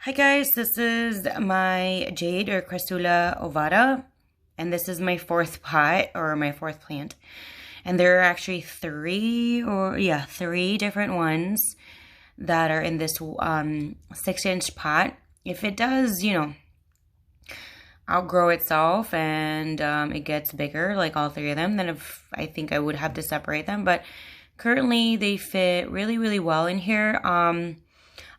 Hi guys, this is my Jade or Cressula ovata, and this is my fourth pot or my fourth plant. And there are actually three different ones that are in this 6-inch pot. If it does, outgrow itself and it gets bigger, like all three of them, then I think I would have to separate them. But currently they fit really, really well in here.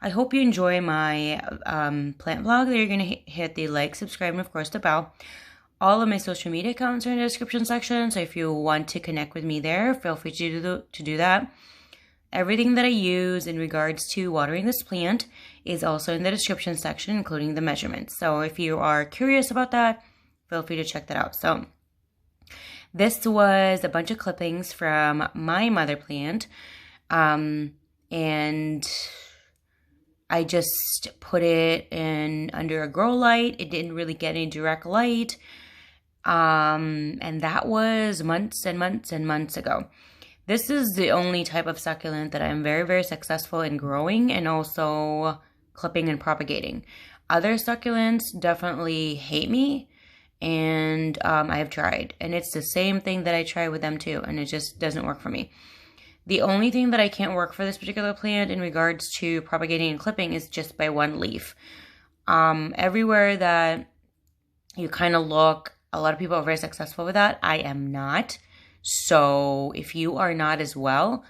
I hope you enjoy my plant vlog. That you're going to hit the like, subscribe, and of course the bell. All of my social media accounts are in the description section, so if you want to connect with me there, feel free to do that. Everything that I use in regards to watering this plant is also in the description section, including the measurements. So if you are curious about that, feel free to check that out. So this was a bunch of clippings from my mother plant, and I just put it in under a grow light. It didn't really get any direct light. And that was months and months and months ago. This is the only type of succulent that I'm very, very successful in growing and also clipping and propagating. Other succulents definitely hate me, and I have tried. And it's the same thing that I try with them too, and it just doesn't work for me. The only thing that I can't work for this particular plant in regards to propagating and clipping is just by one leaf. Everywhere that you kind of look, a lot of people are very successful with that. I am not. So if you are not as well,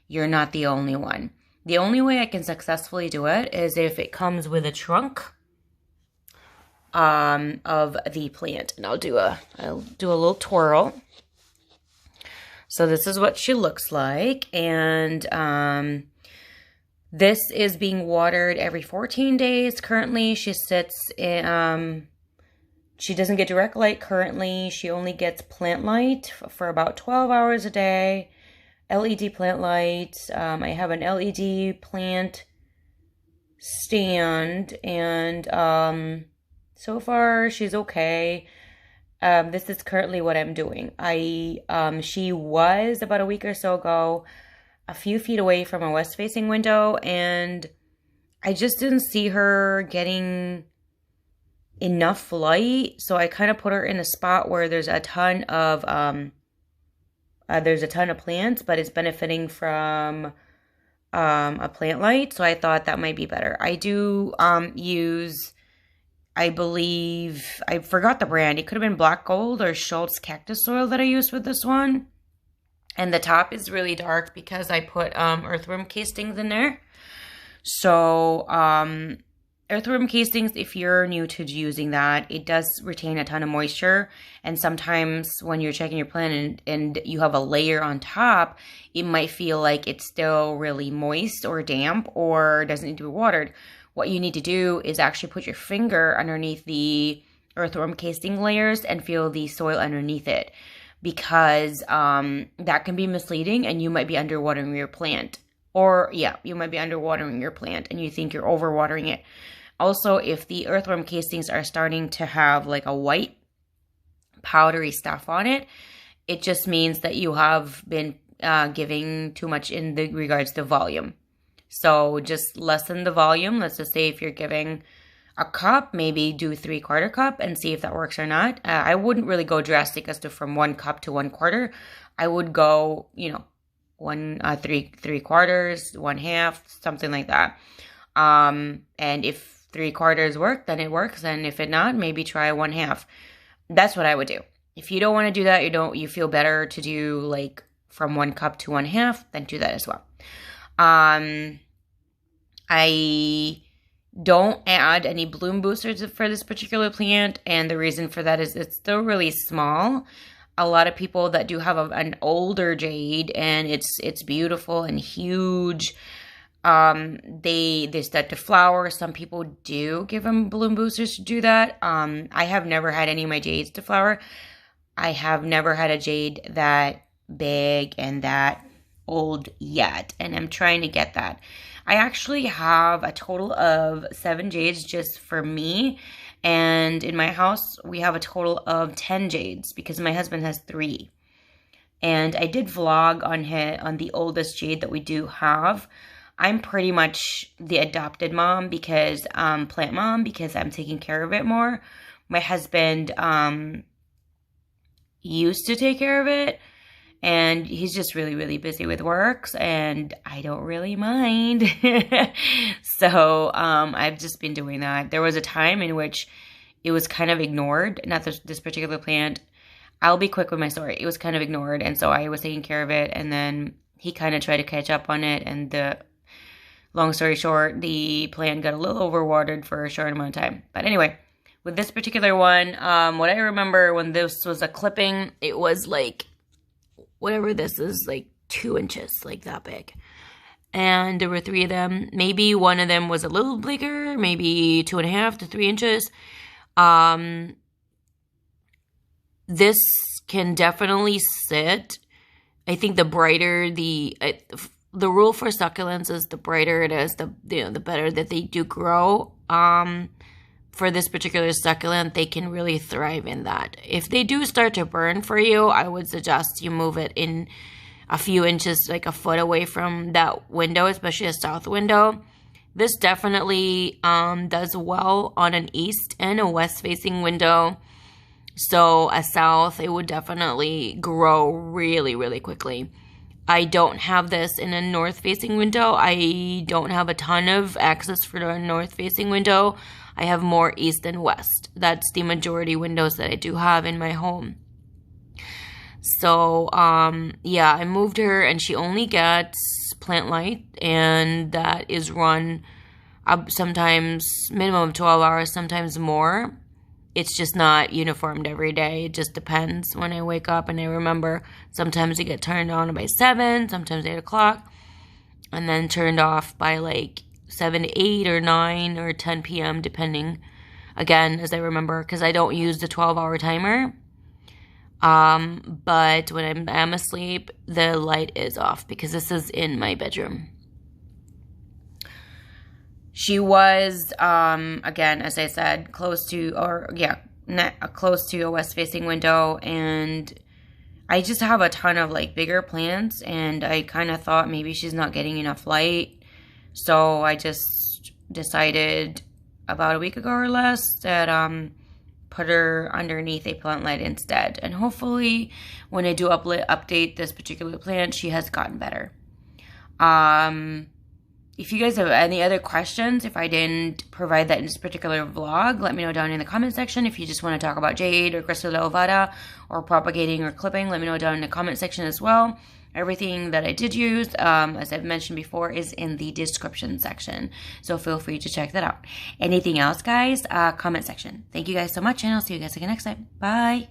you're not the only one. The only way I can successfully do it is if it comes with a trunk of the plant. And I'll do a little twirl. So this is what she looks like, and this is being watered every 14 days. Currently, she sits in, she doesn't get direct light currently. She only gets plant light for about 12 hours a day, LED plant light. I have an LED plant stand, and so far she's okay. This is currently what I'm doing. She was about a week or so ago a few feet away from a west-facing window, and I just didn't see her getting enough light, so I kind of put her in a spot where there's a ton of plants, but it's benefiting from a plant light, so I thought that might be better. I do use, I believe, I forgot the brand. It could have been Black Gold or Schultz cactus soil that I used with this one. And the top is really dark because I put earthworm castings in there. So earthworm castings, if you're new to using that, it does retain a ton of moisture. And sometimes when you're checking your plant and you have a layer on top, it might feel like it's still really moist or damp or doesn't need to be watered. What you need to do is actually put your finger underneath the earthworm casing layers and feel the soil underneath it, because that can be misleading and you might be underwatering your plant. Or, yeah, you might be underwatering your plant and you think you're overwatering it. Also, if the earthworm casings are starting to have like a white powdery stuff on it, it just means that you have been giving too much in the regards to volume. So just lessen the volume. Let's just say if you're giving a cup, maybe do 3/4 cup and see if that works or not. I wouldn't really go drastic as to from 1 cup to 1/4. I would go, 3/4, 1/2, something like that. And if 3/4 work, then it works. And if it not, maybe try 1/2. That's what I would do. If you don't want to do that, you feel better to do like from 1 cup to 1/2, then do that as well. I don't add any bloom boosters for this particular plant, and the reason for that is it's still really small. A lot of people that do have an older jade and it's beautiful and huge, they start to flower. Some people do give them bloom boosters to do that. I have never had any of my jades to flower. I have never had a jade that big and that old yet, and I'm trying to get that. I actually have a total of 7 jades just for me, and in my house we have a total of 10 jades because my husband has 3. And I did vlog on the oldest jade that we do have. I'm pretty much the adopted mom because plant mom because I'm taking care of it more. My husband used to take care of it, and he's just really, really busy with works, and I don't really mind. So I've just been doing that. There was a time in which it was kind of ignored, not this particular plant. I'll be quick with my story. It was kind of ignored, and so I was taking care of it, and then he kind of tried to catch up on it, and long story short, the plant got a little overwatered for a short amount of time. But anyway, with this particular one, what I remember when this was a clipping, it was like, whatever this is, like 2 inches, like that big. And there were 3 of them. Maybe one of them was a little bigger, maybe 2.5 to 3 inches. This can definitely sit. I think the brighter the rule for succulents is the brighter it is, the better that they do grow. For this particular succulent, they can really thrive in that. If they do start to burn for you, I would suggest you move it in a few inches, like a foot away from that window, especially a south window. This definitely does well on an east and a west facing window. So a south, it would definitely grow really, really quickly. I don't have this in a north-facing window. I don't have a ton of access for a north-facing window. I have more east and west. That's the majority windows that I do have in my home. So, yeah, I moved her, and she only gets plant light, and that is run up sometimes minimum of 12 hours, sometimes more. It's just not uniformed every day. It just depends when I wake up and I remember. Sometimes it get turned on by 7, sometimes 8 o'clock, and then turned off by like 7 to 8 or 9 or 10 p.m. depending, again, as I remember, because I don't use the 12-hour timer. But when I'm asleep, the light is off because this is in my bedroom. She was, again, as I said, close to a west-facing window, and I just have a ton of, like, bigger plants, and I kind of thought maybe she's not getting enough light, so I just decided about a week ago or less that, put her underneath a plant light instead, and hopefully, when I do update this particular plant, she has gotten better. If you guys have any other questions, if I didn't provide that in this particular vlog, let me know down in the comment section. If you just want to talk about Jade or Crystal Ovada or propagating or clipping, let me know down in the comment section as well. Everything that I did use, as I've mentioned before, is in the description section. So feel free to check that out. Anything else, guys? Comment section. Thank you guys so much, and I'll see you guys again next time. Bye.